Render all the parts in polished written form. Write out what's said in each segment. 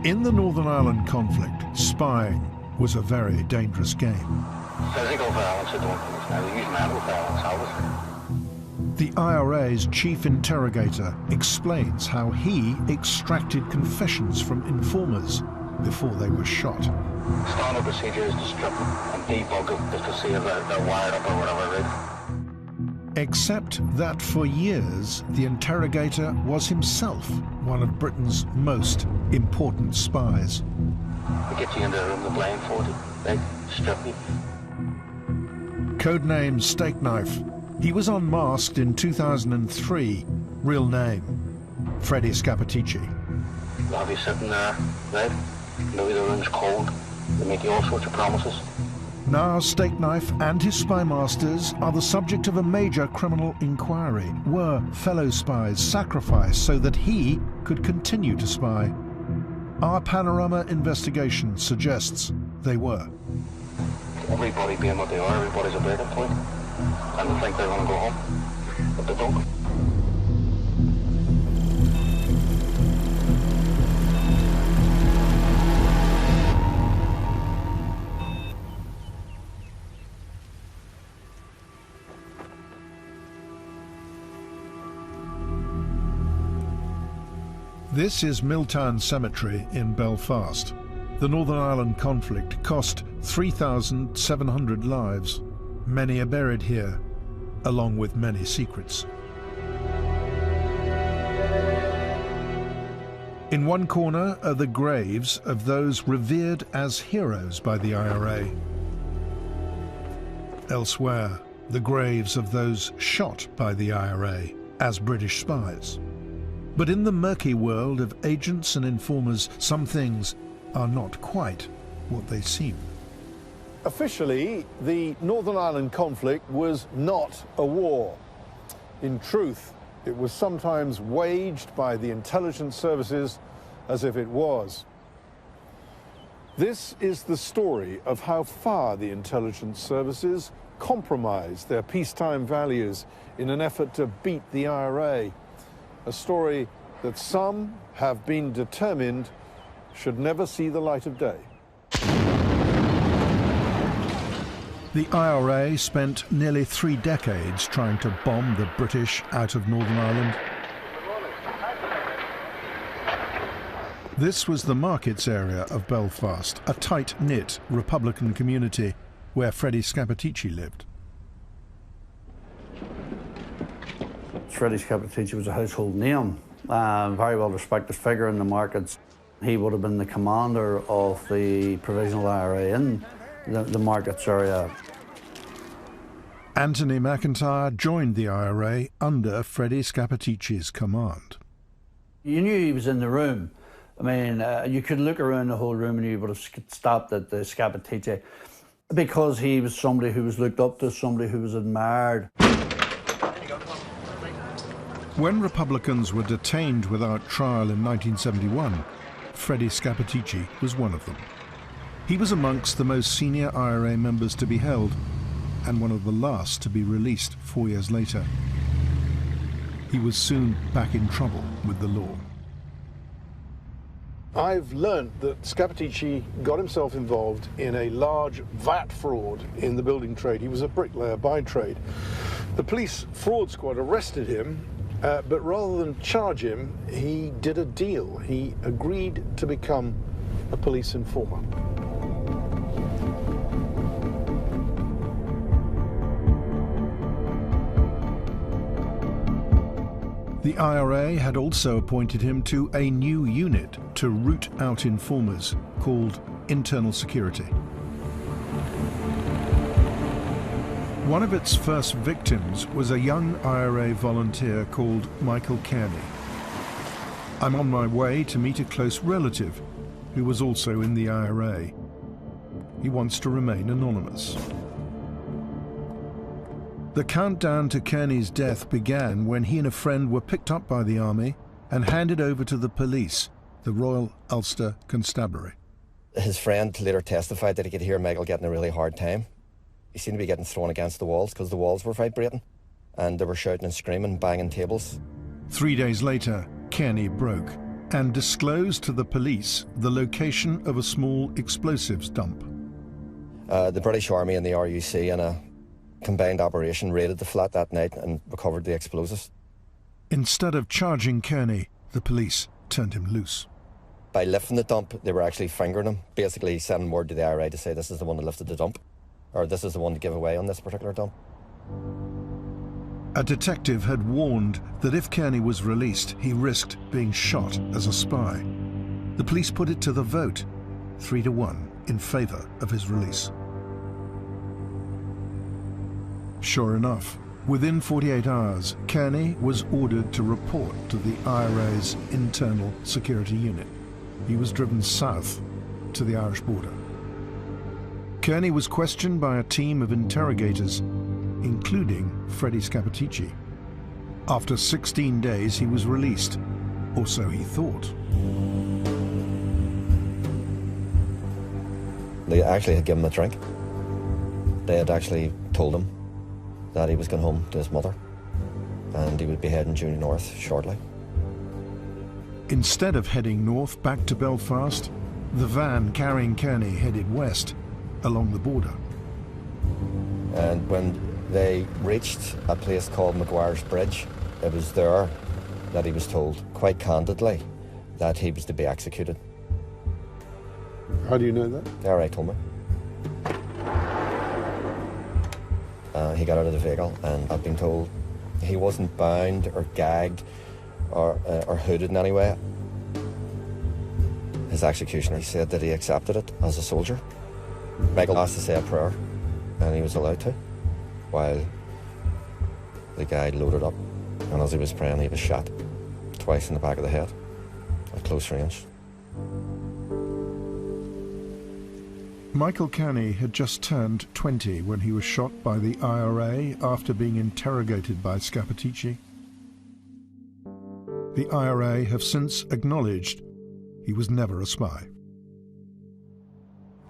In the Northern Ireland conflict, spying was a very dangerous game. Physical violence, I don't understand. They use mental violence, obviously. The IRA's chief interrogator explains how he extracted confessions from informers before they were shot. Standard procedure is to strip them and debug them just to see if they're wired up or whatever, right? Except that for years, the interrogator was himself one of Britain's most important spies. They get you into a room, the blindfolded, right? Strip you. Codename Steak Knife. He was unmasked in 2003. Real name, Freddie Scappatici. They'll have you sitting there, right? Maybe the room's cold. They make you all sorts of promises. Now Steak Knife and his spy masters are the subject of a major criminal inquiry. Were fellow spies sacrificed so that he could continue to spy? Our Panorama investigation suggests they were. Everybody being what they are, everybody's a breaking point. And they think they're going to go home, but they don't. This is Milltown Cemetery in Belfast. The Northern Ireland conflict cost 3,700 lives. Many are buried here, along with many secrets. In one corner are the graves of those revered as heroes by the IRA. Elsewhere, the graves of those shot by the IRA as British spies. But in the murky world of agents and informers, some things are not quite what they seem. Officially, the Northern Ireland conflict was not a war. In truth, it was sometimes waged by the intelligence services as if it was. This is the story of how far the intelligence services compromised their peacetime values in an effort to beat the IRA. A story that some have been determined should never see the light of day. The IRA spent nearly 3 decades trying to bomb the British out of Northern Ireland. This was the markets area of Belfast, a tight-knit Republican community where Freddie Scappatici lived. Freddie Scappatici was a household name, very well respected figure in the markets. He would have been the commander of the provisional IRA in the markets area. Anthony McIntyre joined the IRA under Freddie Scappatici's command. You knew he was in the room. I mean, you could look around the whole room and you would have stopped at the Scappatici because he was somebody who was looked up to, somebody who was admired. When Republicans were detained without trial in 1971, Freddie Scappatici was one of them. He was amongst the most senior IRA members to be held, and one of the last to be released 4 years later. He was soon back in trouble with the law. I've learnt that Scappatici got himself involved in a large VAT fraud in the building trade. He was a bricklayer by trade. The police fraud squad arrested him, but rather than charge him, he did a deal. He agreed to become a police informer. The IRA had also appointed him to a new unit to root out informers called Internal Security. One of its first victims was a young IRA volunteer called Michael Kearney. I'm on my way to meet a close relative who was also in the IRA. He wants to remain anonymous. The countdown to Kearney's death began when he and a friend were picked up by the army and handed over to the police, the Royal Ulster Constabulary. His friend later testified that he could hear Michael getting a really hard time. He seemed to be getting thrown against the walls because the walls were vibrating, and they were shouting and screaming, banging tables. 3 days later, Kearney broke. and disclosed to the police the location of a small explosives dump. The British Army and the RUC in a combined operation raided the flat that night and recovered the explosives. Instead of charging Kearney, the police turned him loose. By lifting the dump, they were actually fingering him, basically sending word to the IRA to say this is the one that lifted the dump, or this is the one to give away on this particular dump. A detective had warned that if Kearney was released, he risked being shot as a spy. The police put it to the vote, 3-1, in favour of his release. Sure enough, within 48 hours, Kearney was ordered to report to the IRA's internal security unit. He was driven south to the Irish border. Kearney was questioned by a team of interrogators, including Freddie Scappatici. After 16 days, he was released, or so he thought. They actually had given him a drink. They had actually told him that he was going home to his mother and he would be heading due north shortly. Instead of heading north back to Belfast, the van carrying Kearney headed west along the border. And when they reached a place called Maguire's Bridge, it was there that he was told, quite candidly, that he was to be executed. How do you know that? The IRA told me. He got out of the vehicle, and I've been told he wasn't bound or gagged or hooded in any way. His executioner said that he accepted it as a soldier. Michael asked to say a prayer, and he was allowed to, while the guy loaded up, and as he was praying, he was shot twice in the back of the head at close range. Michael Kearney had just turned 20 when he was shot by the IRA after being interrogated by Scappatici. The IRA have since acknowledged he was never a spy.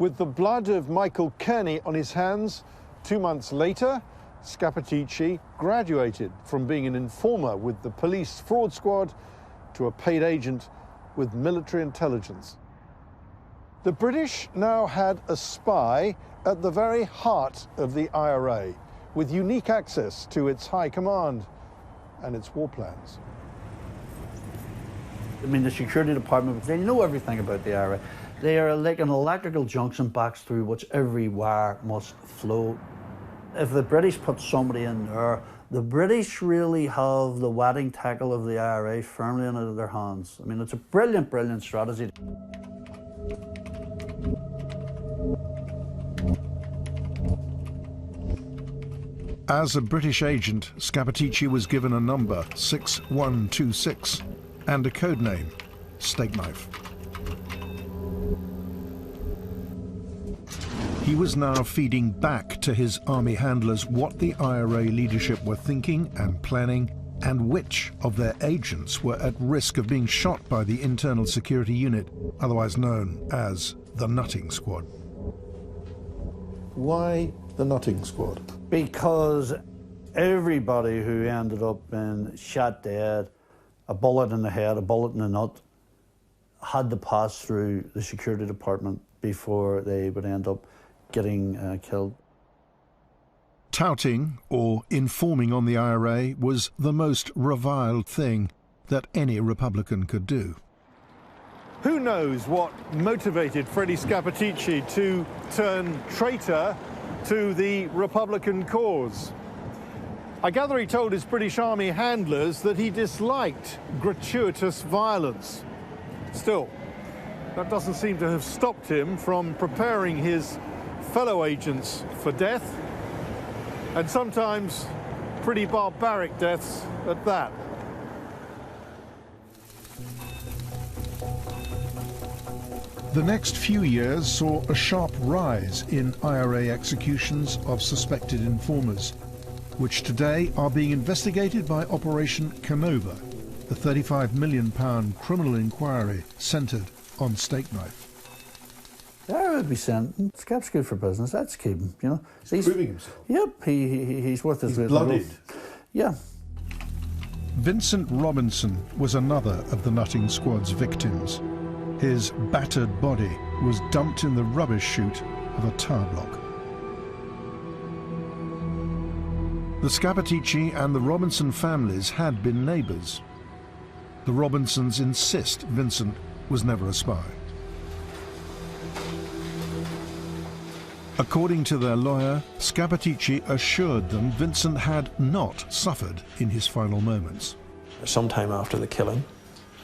With the blood of Michael Kearney on his hands, 2 months later, Scappatici graduated from being an informer with the police fraud squad to a paid agent with military intelligence. The British now had a spy at the very heart of the IRA, with unique access to its high command and its war plans. I mean, the security department, they know everything about the IRA. They are like an electrical junction box through which every wire must flow. If the British put somebody in there, the British really have the wadding tackle of the IRA firmly in their hands. I mean, it's a brilliant, brilliant strategy. As a British agent, Scappatici was given a number, 6126, and a code name, Steak Knife. He was now feeding back to his army handlers what the IRA leadership were thinking and planning, and which of their agents were at risk of being shot by the Internal Security Unit, otherwise known as the Nutting Squad. Why the Nutting Squad? Because everybody who ended up being shot dead, a bullet in the head, a bullet in the nut, had to pass through the security department before they would end up getting killed. Touting or informing on the IRA was the most reviled thing that any Republican could do. Who knows what motivated Freddie Scappatici to turn traitor to the Republican cause? I gather he told his British Army handlers that he disliked gratuitous violence. Still, that doesn't seem to have stopped him from preparing his fellow agents for death, and sometimes pretty barbaric deaths at that. The next few years saw a sharp rise in IRA executions of suspected informers, which today are being investigated by Operation Canova, the £35 million criminal inquiry centred on Steak Knife. I would be saying, Scap's good for business, let's keep him, you know. He's proving himself. Yep, he's worth his weight in gold. Blooded. Yeah. Vincent Robinson was another of the nutting squad's victims. His battered body was dumped in the rubbish chute of a tower block. The Scappatici and the Robinson families had been neighbours. The Robinsons insist Vincent was never a spy. According to their lawyer, Scappatici assured them Vincent had not suffered in his final moments. Sometime after the killing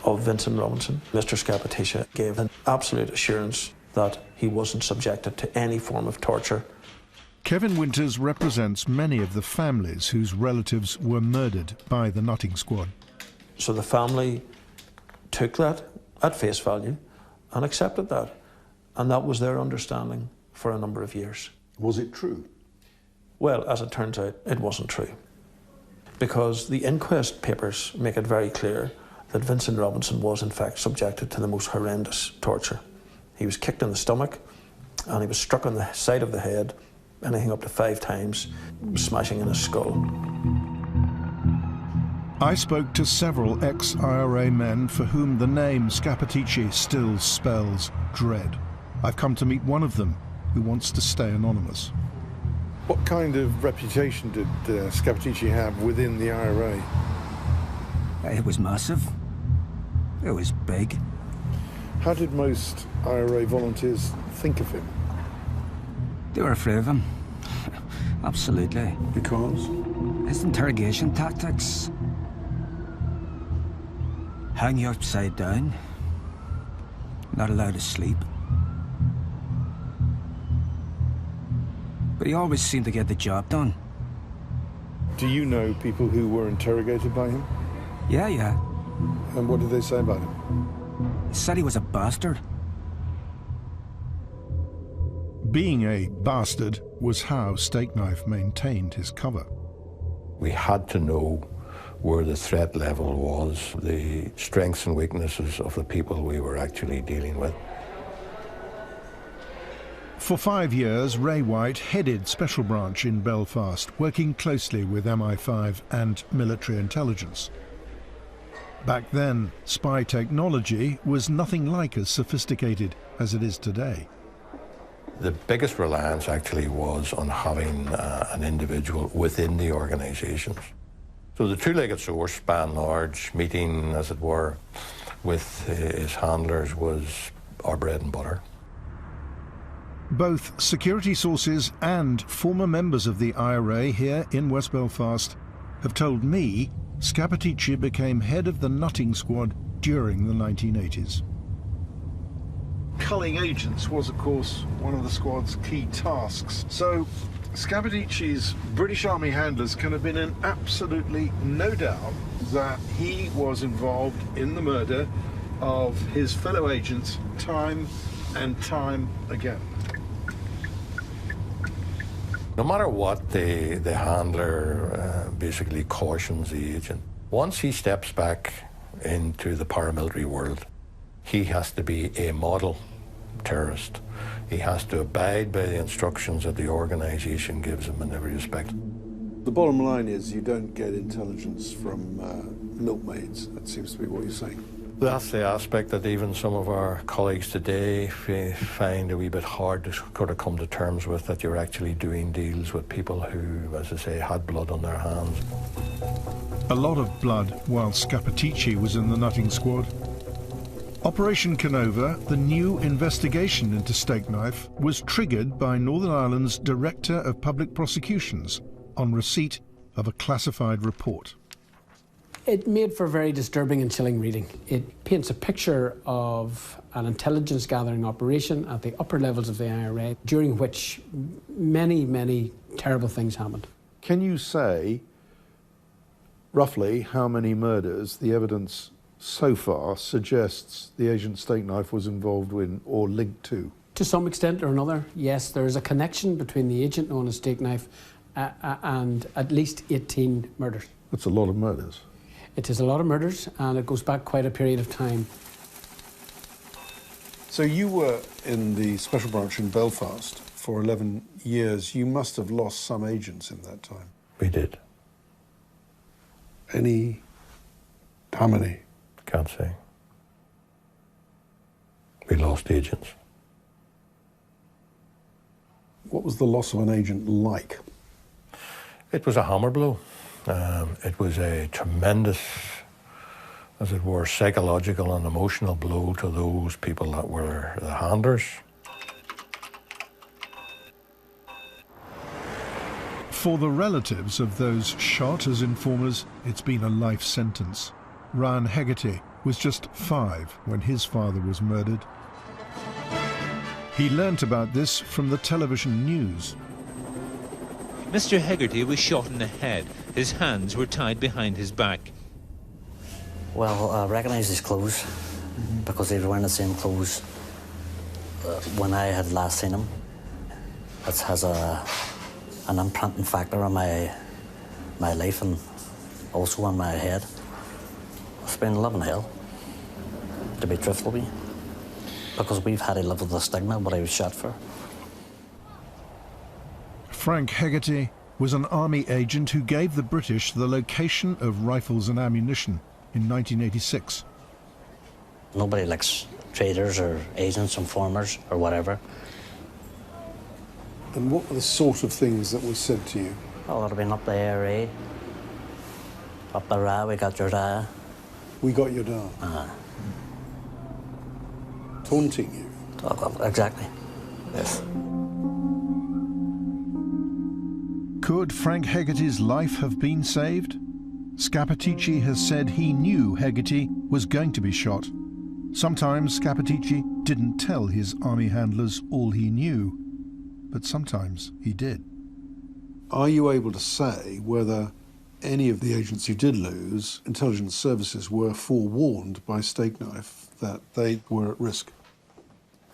of Vincent Robinson, Mr. Scappatici gave an absolute assurance that he wasn't subjected to any form of torture. Kevin Winters represents many of the families whose relatives were murdered by the nutting squad. So the family took that at face value and accepted that. And that was their understanding for a number of years. Was it true? Well, as it turns out, it wasn't true. Because the inquest papers make it very clear that Vincent Robinson was in fact subjected to the most horrendous torture. He was kicked in the stomach and he was struck on the side of the head, anything up to 5 times, smashing in his skull. I spoke to several ex-IRA men for whom the name Scappatici still spells dread. I've come to meet one of them who wants to stay anonymous. What kind of reputation did Scappatici have within the IRA? It was massive. It was big. How did most IRA volunteers think of him? They were afraid of him. Absolutely. Because? His interrogation tactics. Hang you upside down. Not allowed to sleep. But he always seemed to get the job done. Do you know people who were interrogated by him? Yeah. And what did they say about him? He said he was a bastard. Being a bastard was how Steakknife maintained his cover. We had to know where the threat level was, the strengths and weaknesses of the people we were actually dealing with. For 5 years, Ray White headed Special Branch in Belfast, working closely with MI5 and military intelligence. Back then, spy technology was nothing like as sophisticated as it is today. The biggest reliance actually was on having an individual within the organisations. So the two-legged sword, span large, meeting, as it were, with his handlers was our bread and butter. Both security sources and former members of the IRA here in West Belfast have told me Scappatici became head of the nutting squad during the 1980s. Culling agents was, of course, one of the squad's key tasks. So Scappatici's British Army handlers can have been in absolutely no doubt that he was involved in the murder of his fellow agents time and time again. No matter what the handler basically cautions the agent, once he steps back into the paramilitary world, he has to be a model terrorist. He has to abide by the instructions that the organisation gives him in every respect. The bottom line is you don't get intelligence from milkmaids. That seems to be what you're saying. That's the aspect that even some of our colleagues today find a wee bit hard to sort of come to terms with, that you're actually doing deals with people who, as I say, had blood on their hands. A lot of blood while Scappatici was in the nutting squad. Operation Canova, the new investigation into Steakknife, was triggered by Northern Ireland's Director of Public Prosecutions on receipt of a classified report. It made for very disturbing and chilling reading. It paints a picture of an intelligence gathering operation at the upper levels of the IRA, during which many, many terrible things happened. Can you say roughly how many murders the evidence so far suggests the agent Steakknife was involved in or linked to? To some extent or another, yes, there is a connection between the agent known as Steakknife and at least 18 murders. That's a lot of murders. It is a lot of murders, and it goes back quite a period of time. So you were in the Special Branch in Belfast for 11 years. You must have lost some agents in that time. We did. Any How many? Can't say. We lost agents. What was the loss of an agent like? It was a hammer blow. It was a tremendous, as it were, psychological and emotional blow to those people that were the handlers. For the relatives of those shot as informers, it's been a life sentence. Ryan Hegarty was just 5 when his father was murdered. He learnt about this from the television news. Mr. Hegarty was shot in the head. His hands were tied behind his back. Well, I recognise his clothes because he was wearing the same clothes when I had last seen him. It has an imprinting factor on my life and also on my head. It's been living hell, to be truthful with you, because we've had to live with the stigma of what I was shot for. Frank Hegarty was an army agent who gave the British the location of rifles and ammunition in 1986. Nobody likes traders or agents, informers or whatever. And what were the sort of things that were said to you? Oh, it would have been up the IRA. Up the IRA, we got your da. We got your da. Taunting you? Oh, exactly, yes. Could Frank Hegarty's life have been saved? Scappatici has said he knew Hegarty was going to be shot. Sometimes Scappatici didn't tell his army handlers all he knew, but sometimes he did. Are you able to say whether any of the agents you did lose, intelligence services, were forewarned by Steakknife that they were at risk?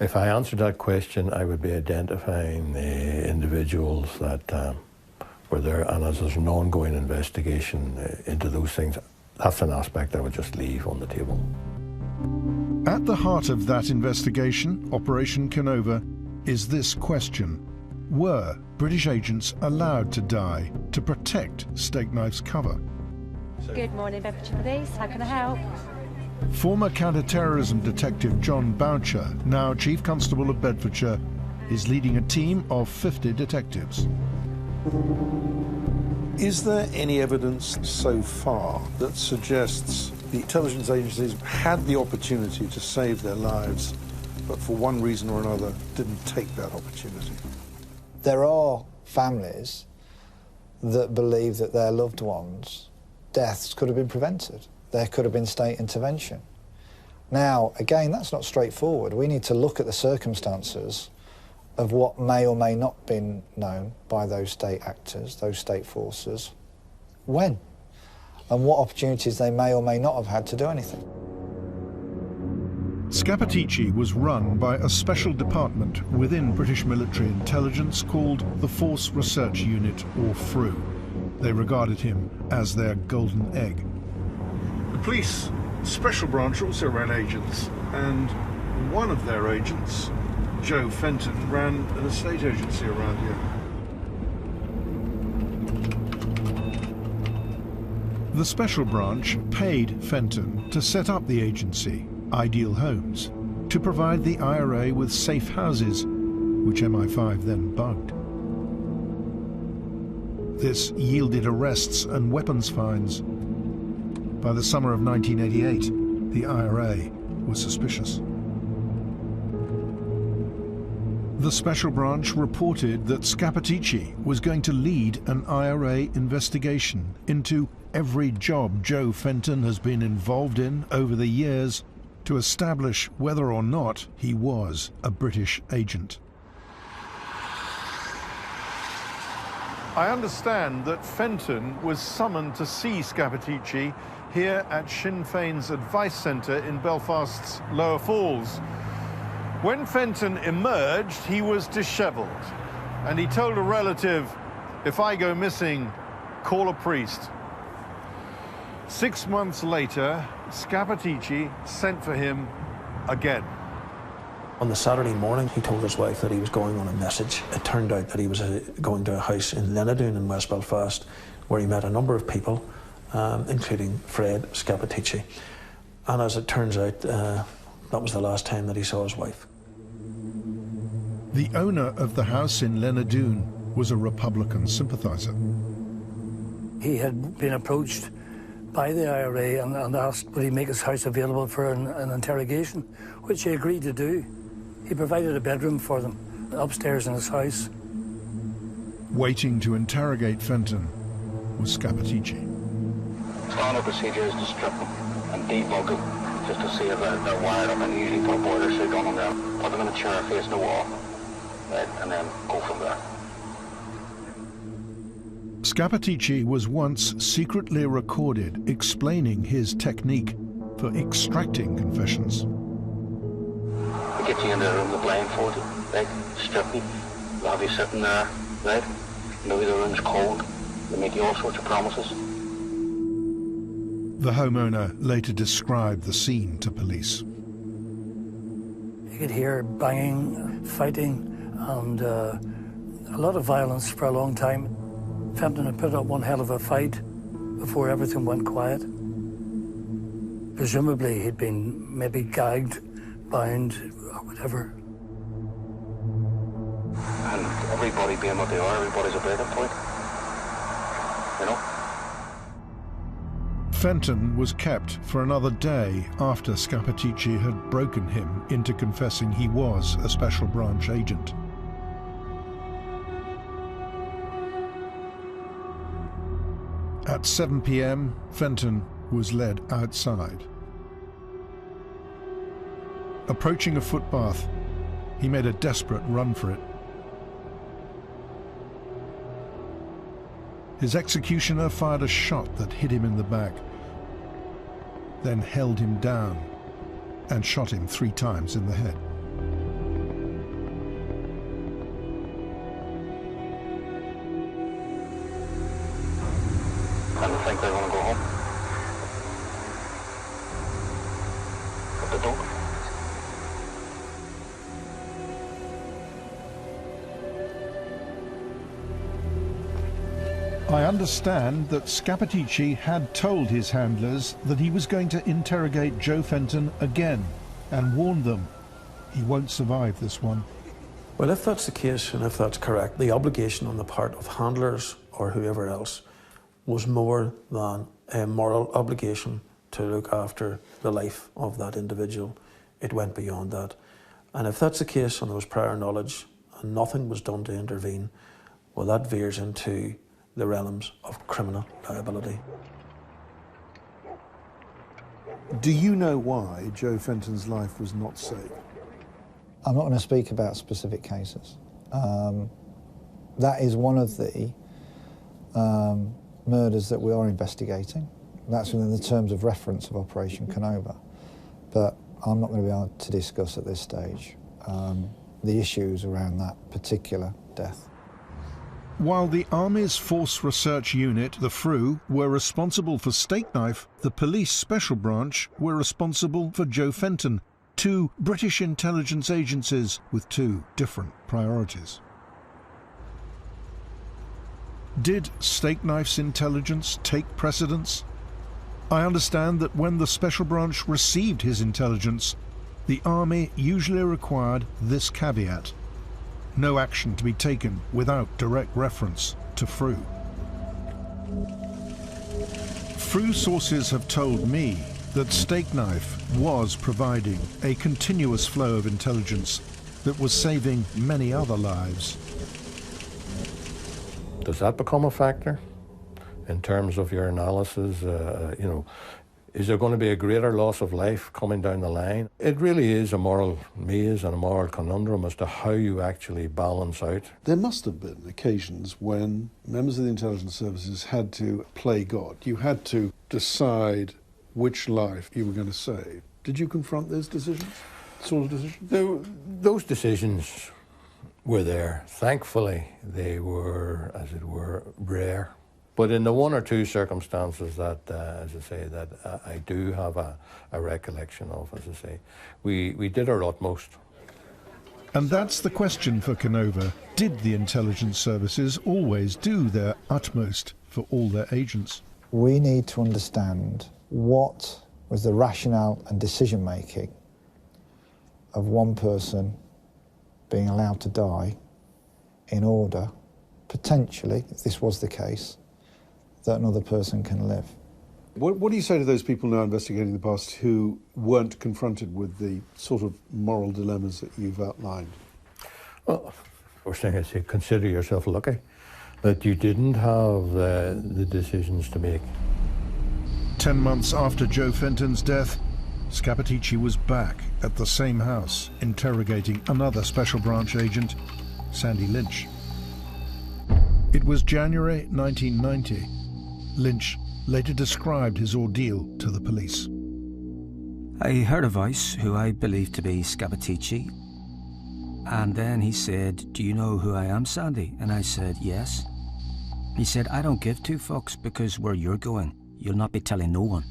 If I answered that question, I would be identifying the individuals that were there, and as there's an ongoing investigation into those things, that's an aspect I would just leave on the table. At the heart of that investigation, Operation Canova, is this question. Were British agents allowed to die to protect Steakknife's cover? Good morning, Bedfordshire Police. How can I help? Former counter-terrorism detective John Boucher, now Chief Constable of Bedfordshire, is leading a team of 50 detectives. Is there any evidence so far that suggests the intelligence agencies had the opportunity to save their lives, but for one reason or another didn't take that opportunity? There are families that believe that their loved ones' deaths could have been prevented. There could have been state intervention. Now, again, that's not straightforward. We need to look at the circumstances of what may or may not have been known by those state actors, those state forces, when, and what opportunities they may or may not have had to do anything. Scappatici was run by a special department within British military intelligence called the Force Research Unit, or FRU. They regarded him as their golden egg. The police special branch also ran agents, and one of their agents, Joe Fenton, ran an estate agency around here. The special branch paid Fenton to set up the agency, Ideal Homes, to provide the IRA with safe houses, which MI5 then bugged. This yielded arrests and weapons fines. By the summer of 1988, the IRA was suspicious. The special branch reported that Scappatici was going to lead an IRA investigation into every job Joe Fenton has been involved in over the years to establish whether or not he was a British agent. I understand that Fenton was summoned to see Scappatici here at Sinn Féin's Advice Centre in Belfast's Lower Falls. When Fenton emerged, he was dishevelled, and he told a relative, "If I go missing, call a priest." 6 months later, Scappatici sent for him again. On the Saturday morning, he told his wife that he was going on a message. It turned out that he was going to a house in Lenadoon in West Belfast, where he met a number of people including Fred Scappatici. And as it turns out, that was the last time that he saw his wife. The owner of the house in Lenadoon was a Republican sympathiser. He had been approached by the IRA and asked would he make his house available for an interrogation, which he agreed to do. He provided a bedroom for them upstairs in his house. Waiting to interrogate Fenton was Scappatici. Standard procedure is to strip them and debug them just to see if they're wired up, and usually put a boiler suit on them, put them in a chair facing the wall, right, and then go from there. Scappatici was once secretly recorded explaining his technique for extracting confessions. We get you into the room, the blindfold you, right, strip you, they'll have you sitting there, right, maybe the room's cold, they make you all sorts of promises. The homeowner later described the scene to police. You could hear banging, fighting, and a lot of violence for a long time. Fenton had put up one hell of a fight before everything went quiet. Presumably he'd been maybe gagged, bound, or whatever. And everybody being what they are, everybody's a breaking point, you know? Fenton was kept for another day after Scappatici had broken him into confessing he was a special branch agent. At 7 p.m, Fenton was led outside. Approaching a footpath, he made a desperate run for it. His executioner fired a shot that hit him in the back, then held him down and shot him 3 times in the head. And they think they're going to go home. But they don't. I understand that Scappatici had told his handlers that he was going to interrogate Joe Fenton again and warned them he won't survive this one. Well, if that's the case and if that's correct, the obligation on the part of handlers or whoever else was more than a moral obligation to look after the life of that individual. It went beyond that. And if that's the case and there was prior knowledge and nothing was done to intervene, well, that veers into the realms of criminal liability. Do you know why Joe Fenton's life was not saved? I'm not going to speak about specific cases. That is one of the murders that we are investigating. That's within the terms of reference of Operation Canova. But I'm not going to be able to discuss at this stage the issues around that particular death. While the Army's Force Research Unit, the FRU, were responsible for Steakknife, the Police Special Branch were responsible for Joe Fenton, 2 British intelligence agencies with 2 different priorities. Did Steakknife's intelligence take precedence? I understand that when the Special Branch received his intelligence, the Army usually required this caveat: no action to be taken without direct reference to FRU. FRU sources have told me that Steakknife was providing a continuous flow of intelligence that was saving many other lives. Does that become a factor in terms of your analysis? You know, is there going to be a greater loss of life coming down the line? It really is a moral maze and a moral conundrum as to how you actually balance out. There must have been occasions when members of the intelligence services had to play God. You had to decide which life you were going to save. Did you confront those decisions? Sort of decisions? Those decisions were there. Thankfully, they were, as it were, rare. But in the 1 or 2 circumstances that, as I say, that I do have a recollection of, as I say, we did our utmost. And that's the question for Canova. Did the intelligence services always do their utmost for all their agents? We need to understand what was the rationale and decision-making of one person being allowed to die in order, potentially, if this was the case, that another person can live. What do you say to those people now investigating the past who weren't confronted with the sort of moral dilemmas that you've outlined? Well, first thing I say, consider yourself lucky that you didn't have the decisions to make. 10 months after Joe Fenton's death, Scappatici was back at the same house, interrogating another special branch agent, Sandy Lynch. It was January 1990. Lynch later described his ordeal to the police. I heard a voice who I believed to be Scappatici, and then he said, "Do you know who I am, Sandy?" And I said, "Yes." He said, "I don't give two fucks because where you're going, you'll not be telling no one."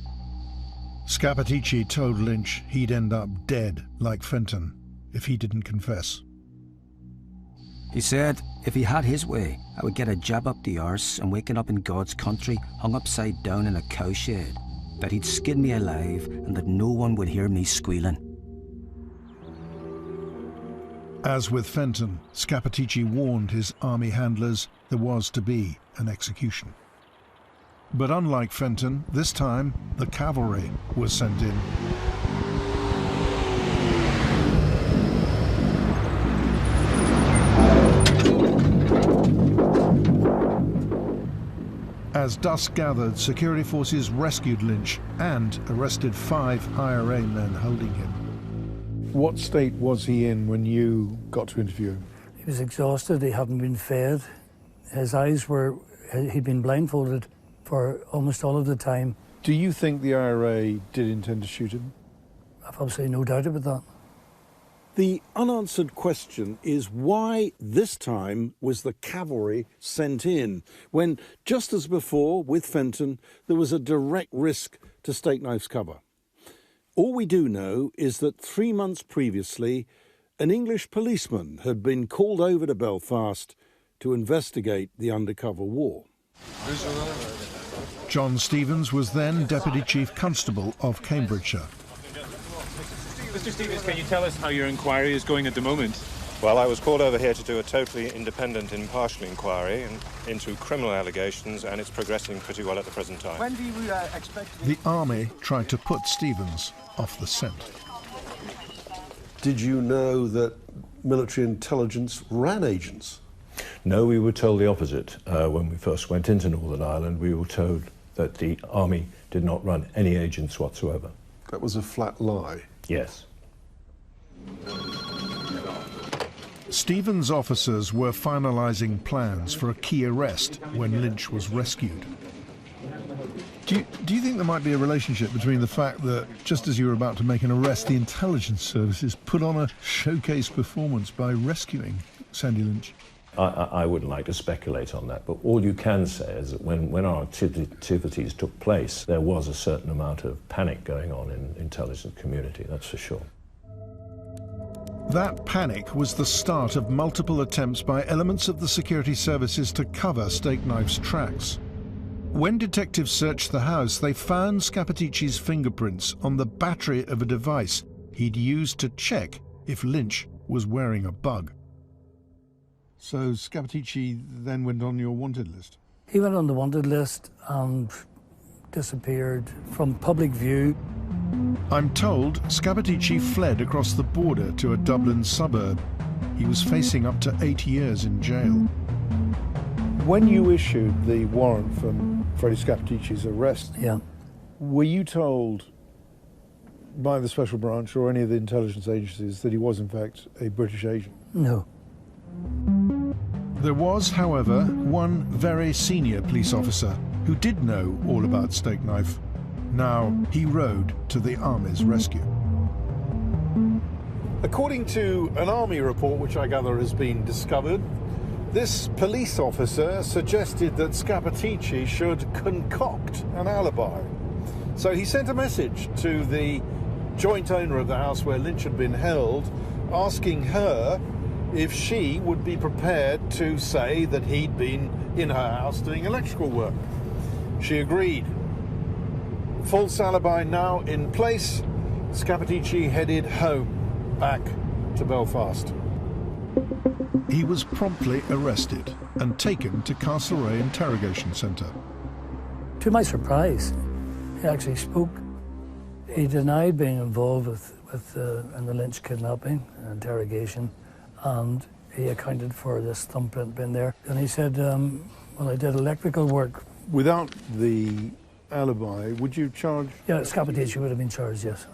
Scappatici told Lynch he'd end up dead like Fenton if he didn't confess. He said if he had his way, I would get a jab up the arse and waking up in God's country, hung upside down in a cowshed, that he'd skin me alive and that no one would hear me squealing. As with Fenton, Scappatici warned his army handlers there was to be an execution. But unlike Fenton, this time the cavalry was sent in. As dusk gathered, security forces rescued Lynch and arrested 5 IRA men holding him. What state was he in when you got to interview him? He was exhausted, he hadn't been fed. His eyes were, he'd been blindfolded for almost all of the time. Do you think the IRA did intend to shoot him? I've absolutely no doubt about that. The unanswered question is why this time was the cavalry sent in, when, just as before with Fenton, there was a direct risk to Stakeknife's cover. All we do know is that 3 months previously, an English policeman had been called over to Belfast to investigate the undercover war. John Stevens was then Deputy Chief Constable of Cambridgeshire. Mr. Stevens, can you tell us how your inquiry is going at the moment? Well, I was called over here to do a totally independent, impartial inquiry into criminal allegations, and it's progressing pretty well at the present time. When do you expect... The army tried to put Stevens off the scent. Did you know that military intelligence ran agents? No, we were told the opposite. When we first went into Northern Ireland, we were told that the army did not run any agents whatsoever. That was a flat lie. Yes. Stevens' officers were finalising plans for a key arrest when Lynch was rescued. Do you think there might be a relationship between the fact that, just as you were about to make an arrest, the intelligence services put on a showcase performance by rescuing Sandy Lynch? I wouldn't like to speculate on that, but all you can say is that when our activities took place, there was a certain amount of panic going on in the intelligence community, that's for sure. That panic was the start of multiple attempts by elements of the security services to cover Stakeknife's tracks. When detectives searched the house, they found Scappatici's fingerprints on the battery of a device he'd used to check if Lynch was wearing a bug. So Scappatici then went on your wanted list? He went on the wanted list and disappeared from public view. I'm told Scappatici fled across the border to a Dublin suburb. He was facing up to 8 years in jail. When you issued the warrant for Freddie Scappatici's arrest, were you told by the Special Branch or any of the intelligence agencies that he was in fact a British agent? No. There was, however, one very senior police officer who did know all about Stakeknife. Now he rode to the army's rescue. According to an army report, which I gather has been discovered, this police officer suggested that Scappatici should concoct an alibi. So he sent a message to the joint owner of the house where Lynch had been held, asking her if she would be prepared to say that he'd been in her house doing electrical work. She agreed. False alibi now in place, Scappatici headed home, back to Belfast. He was promptly arrested and taken to Castlereagh Interrogation Centre. To my surprise, he actually spoke. He denied being involved in the Lynch kidnapping and interrogation, and he accounted for this thumbprint being there. And he said, well, I did electrical work. Without the alibi, would you charge? Yeah, Scappatici would have been charged, yes.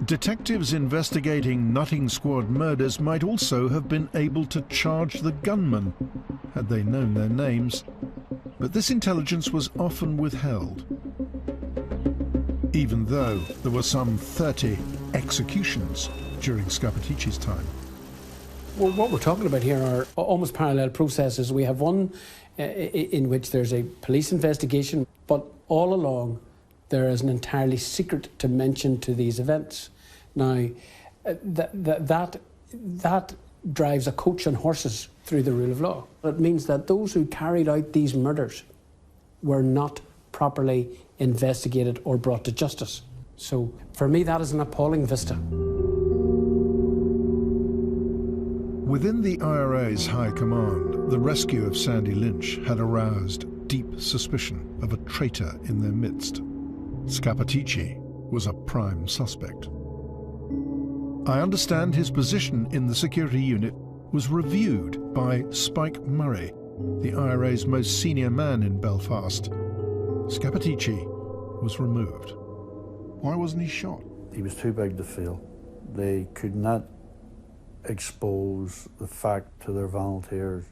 Detectives investigating Nutting Squad murders might also have been able to charge the gunmen, had they known their names. But this intelligence was often withheld, even though there were some 30 executions during Scappatici's time. Well, what we're talking about here are almost parallel processes. We have one in which there's a police investigation, but all along there is an entirely secret dimension to these events. Now, that drives a coach on horses through the rule of law. It means that those who carried out these murders were not properly investigated or brought to justice. So, for me, that is an appalling vista. Within the IRA's high command, the rescue of Sandy Lynch had aroused deep suspicion of a traitor in their midst. Scappatici was a prime suspect. I understand his position in the security unit was reviewed by Spike Murray, the IRA's most senior man in Belfast. Scappatici was removed. Why wasn't he shot? He was too big to fail. They could not expose the fact to their volunteers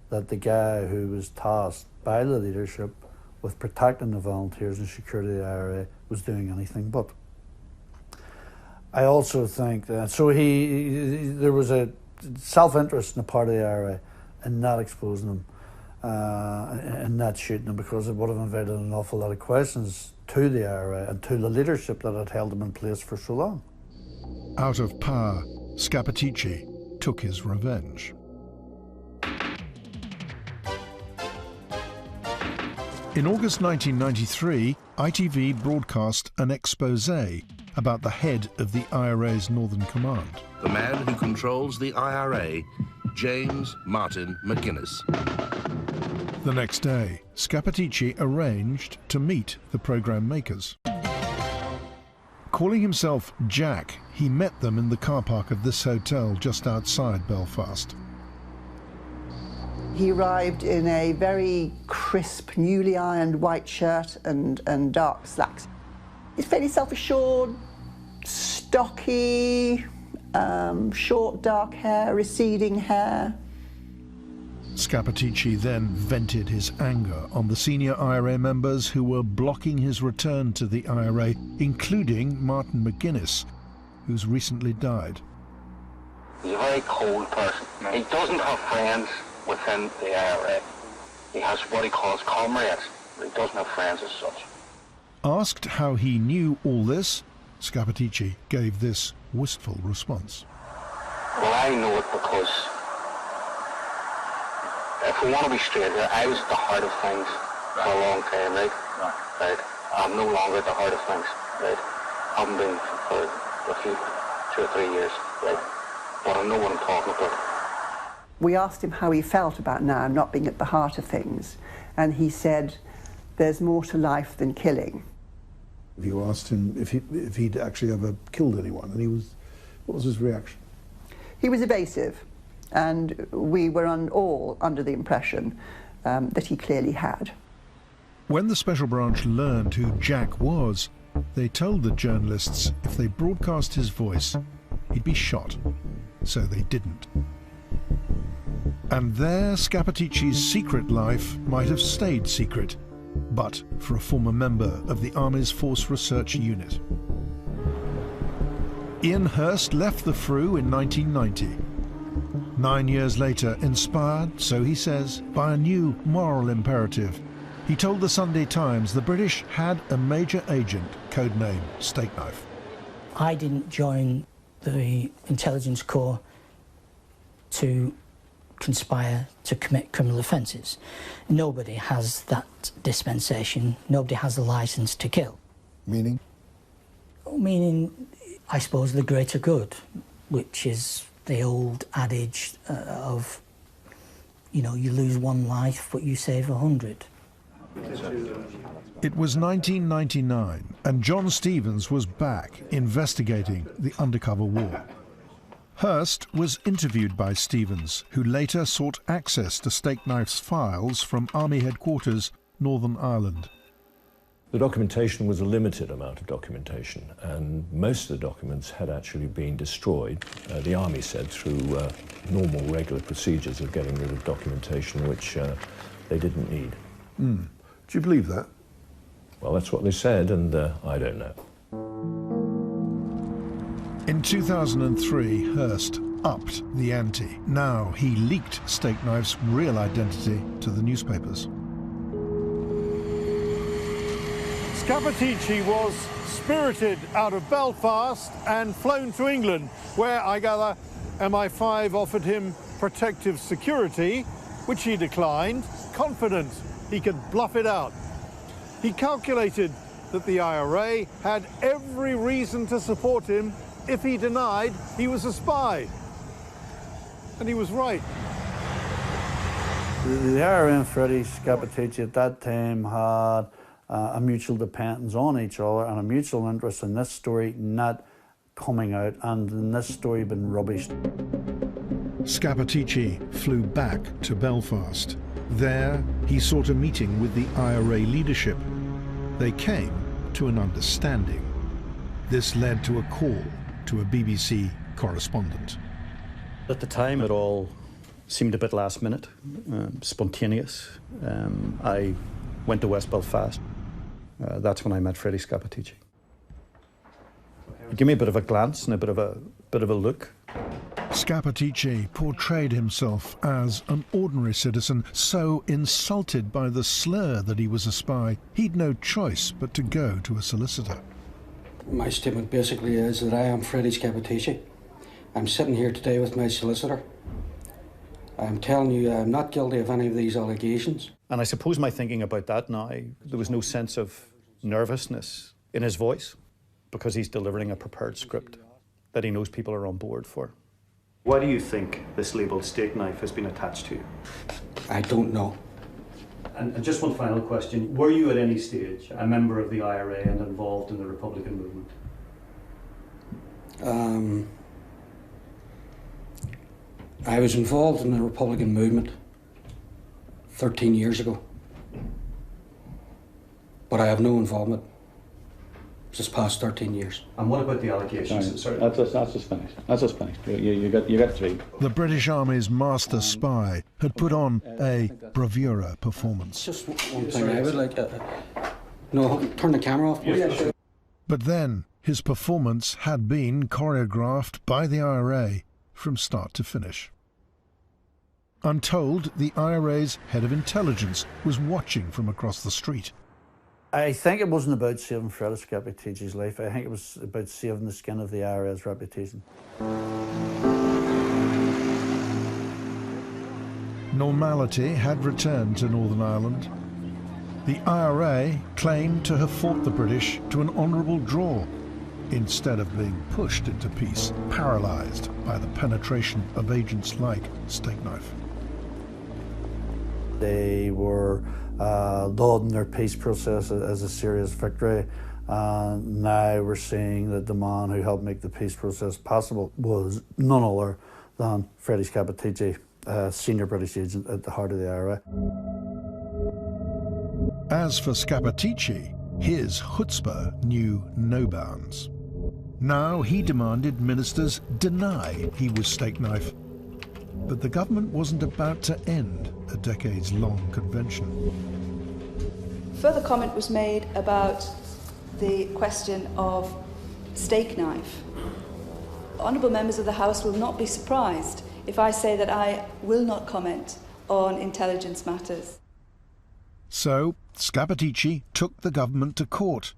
that the guy who was tasked by the leadership with protecting the volunteers and security of the IRA was doing anything but. I also think that, there was a self-interest in the part of the IRA in not exposing them and not shooting them, because it would have invited an awful lot of questions to the IRA and to the leadership that had held them in place for so long. Out of power, Scappatici took his revenge. In August 1993, ITV broadcast an exposé about the head of the IRA's Northern Command. The man who controls the IRA, James Martin McGuinness. The next day, Scappatici arranged to meet the programme makers. Calling himself Jack, he met them in the car park of this hotel just outside Belfast. He arrived in a very crisp, newly ironed white shirt and dark slacks. He's fairly self-assured, stocky, short dark hair, receding hair. Scappatici then vented his anger on the senior IRA members who were blocking his return to the IRA, including Martin McGuinness, who's recently died. He's a very cold person. He doesn't have friends within the IRA. He has what he calls comrades, but he doesn't have friends as such. Asked how he knew all this, Scappatici gave this wistful response. Well, I know it because, if we want to be straight here, I was at the heart of things for a long time, right? Right. I'm no longer at the heart of things, right? I haven't been for a few, 2 or 3 years, right? But I know what I'm talking about. We asked him how he felt about now not being at the heart of things, and he said, there's more to life than killing. You asked him if he'd actually ever killed anyone, and what was his reaction? He was evasive, and we were all under the impression that he clearly had. When the Special Branch learned who Jack was, they told the journalists if they broadcast his voice, he'd be shot. So they didn't. And there, Scappatici's secret life might have stayed secret, but for a former member of the Army's Force Research Unit. Ian Hurst left the FRU in 1990. 9 years later, inspired, so he says, by a new moral imperative, he told the Sunday Times the British had a major agent, codename Steak Knife. I didn't join the intelligence corps to conspire to commit criminal offences. Nobody has that dispensation. Nobody has the licence to kill. Meaning? Meaning, I suppose, the greater good, which is the old adage of, you know, you lose one life, but you save 100. It was 1999, and John Stevens was back investigating the undercover war. Hurst was interviewed by Stevens, who later sought access to Stakeknife's files from Army Headquarters, Northern Ireland. The documentation was a limited amount of documentation, and most of the documents had actually been destroyed, the Army said, through normal, regular procedures of getting rid of documentation which they didn't need. Do you believe that? Well, that's what they said, and I don't know. In 2003, Hurst upped the ante. Now he leaked Stakeknife's real identity to the newspapers. Scappatici was spirited out of Belfast and flown to England, where, I gather, MI5 offered him protective security, which he declined, confident he could bluff it out. He calculated that the IRA had every reason to support him if he denied he was a spy. And he was right. The IRA and Freddie Scappatici at that time had a mutual dependence on each other and a mutual interest in this story not coming out, and in this story been rubbished. Scappatici flew back to Belfast. There, he sought a meeting with the IRA leadership. They came to an understanding. This led to a call to a BBC correspondent. At the time, it all seemed a bit last minute, spontaneous. I went to West Belfast. That's when I met Freddie Scappatici. He gave me a bit of a glance and a bit of a look. Scappatici portrayed himself as an ordinary citizen, so insulted by the slur that he was a spy, he'd no choice but to go to a solicitor. My statement basically is that I am Freddie Scappatici. I'm sitting here today with my solicitor. I'm telling you I'm not guilty of any of these allegations. And I suppose my thinking about that now, there was no sense of nervousness in his voice, because he's delivering a prepared script that he knows people are on board for. Why do you think this labelled steak knife has been attached to you? I don't know. And just one final question. Were you at any stage a member of the IRA and involved in the Republican movement? I was involved in the Republican movement 13 years ago. But I have no involvement this past 13 years. And what about the allegations? Sorry. That's just finished. That's just finished. You got three. The British Army's master spy had put on a bravura performance. Just one thing I would like... no, turn the camera off, please. Yeah, sure. But then his performance had been choreographed by the IRA from start to finish. I'm told the IRA's head of intelligence was watching from across the street. I think it wasn't about saving Freddie Scappatici's life. I think it was about saving the skin of the IRA's reputation. Normality had returned to Northern Ireland. The IRA claimed to have fought the British to an honourable draw, instead of being pushed into peace, paralysed by the penetration of agents like Stakeknife. They were lauding their peace process as a serious victory. Now we're seeing that the man who helped make the peace process possible was none other than Freddie Scappatici, senior British agent at the heart of the IRA. As for Scappatici, his chutzpah knew no bounds. Now he demanded ministers deny he was Stakeknife. But the government wasn't about to end a decades-long convention. Further comment was made about the question of Stakeknife. Honourable members of the House will not be surprised if I say that I will not comment on intelligence matters. So, Scappatici took the government to court.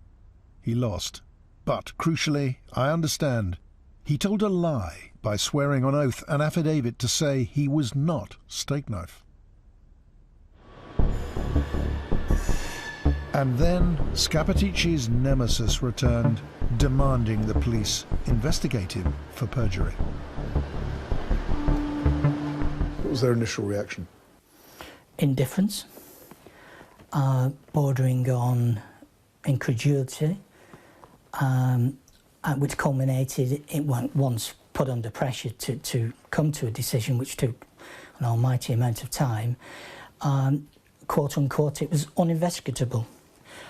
He lost. But, crucially, I understand, he told a lie by swearing on oath an affidavit to say he was not Steakknife. And then Scappatici's nemesis returned, demanding the police investigate him for perjury. What was their initial reaction? Indifference, bordering on incredulity, which culminated in once put under pressure to come to a decision which took an almighty amount of time, quote unquote, it was uninvestigable.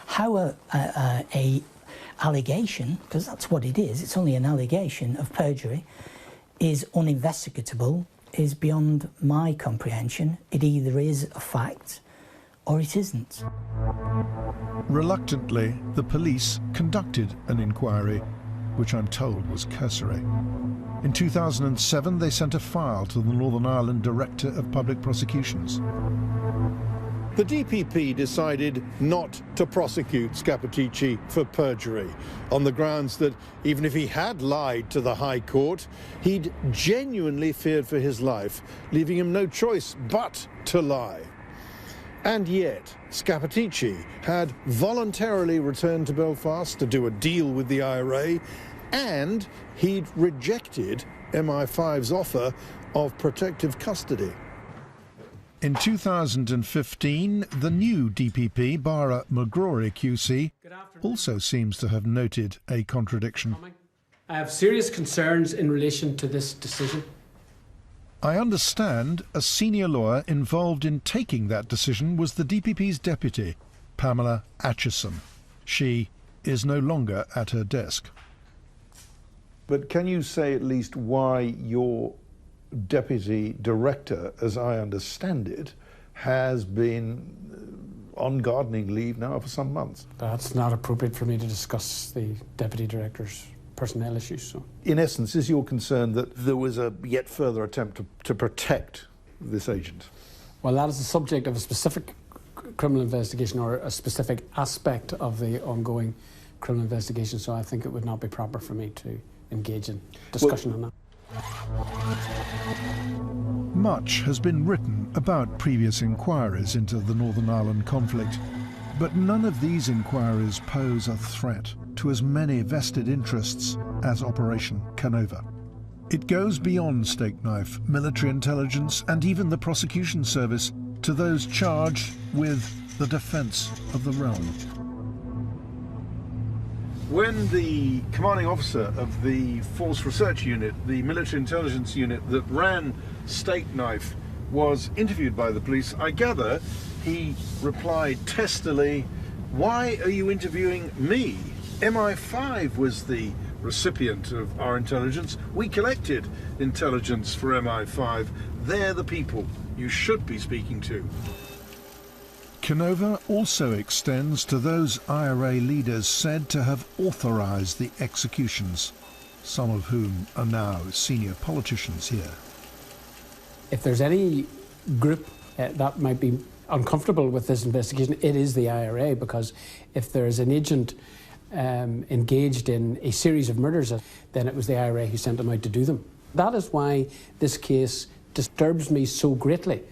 How a allegation, because that's what it is, it's only an allegation of perjury, is uninvestigable is beyond my comprehension. It either is a fact or it isn't. Reluctantly, the police conducted an inquiry, which I'm told was cursory. In 2007, they sent a file to the Northern Ireland Director of Public Prosecutions. The DPP decided not to prosecute Scappatici for perjury on the grounds that even if he had lied to the High Court, he'd genuinely feared for his life, leaving him no choice but to lie. And yet, Scappatici had voluntarily returned to Belfast to do a deal with the IRA, and he'd rejected MI5's offer of protective custody. In 2015, the new DPP, Bara McGrory QC, also seems to have noted a contradiction. I have serious concerns in relation to this decision. I understand a senior lawyer involved in taking that decision was the DPP's deputy, Pamela Atchison. She is no longer at her desk. But can you say at least why your deputy director, as I understand it, has been on gardening leave now for some months? That's not appropriate for me to discuss the deputy director's personnel issues. So, in essence, is your concern that there was a yet further attempt to protect this agent? Well, that is the subject of a specific criminal investigation or a specific aspect of the ongoing criminal investigation, so I think it would not be proper for me to engage in discussion on that. Much has been written about previous inquiries into the Northern Ireland conflict, but none of these inquiries pose a threat to as many vested interests as Operation Canova. It goes beyond Steakknife, military intelligence, and even the prosecution service to those charged with the defence of the realm. When the commanding officer of the Force Research Unit, the military intelligence unit that ran Steakknife, was interviewed by the police, I gather he replied testily, "Why are you interviewing me? MI5 was the recipient of our intelligence. We collected intelligence for MI5. They're the people you should be speaking to." Canova also extends to those IRA leaders said to have authorised the executions, some of whom are now senior politicians here. If there's any group that might be uncomfortable with this investigation, it is the IRA, because if there's an agent engaged in a series of murders, then it was the IRA who sent them out to do them. That is why this case disturbs me so greatly,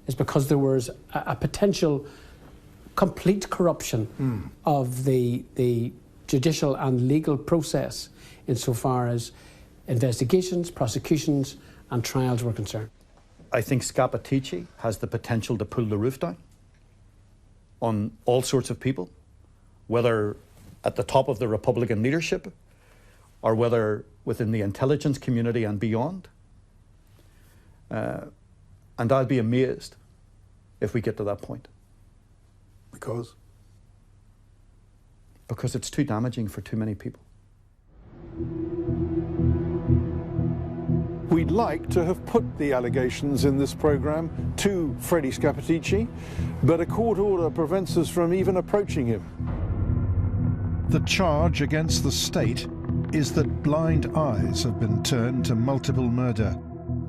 is because there was a potential complete corruption of the judicial and legal process insofar as investigations, prosecutions and trials were concerned. I think Scappatici has the potential to pull the roof down on all sorts of people, whether at the top of the Republican leadership or whether within the intelligence community and beyond. And I'll be amazed if we get to that point. Because? Because it's too damaging for too many people. We'd like to have put the allegations in this programme to Freddie Scappatici, but a court order prevents us from even approaching him. The charge against the state is that blind eyes have been turned to multiple murder,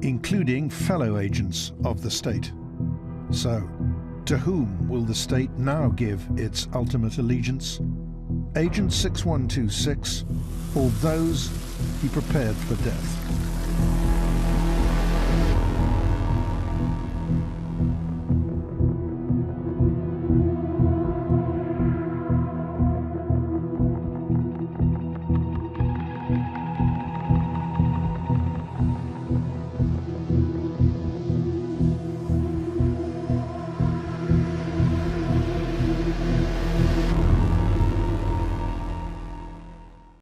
including fellow agents of the state. So, to whom will the state now give its ultimate allegiance? Agent 6126, or those he prepared for death?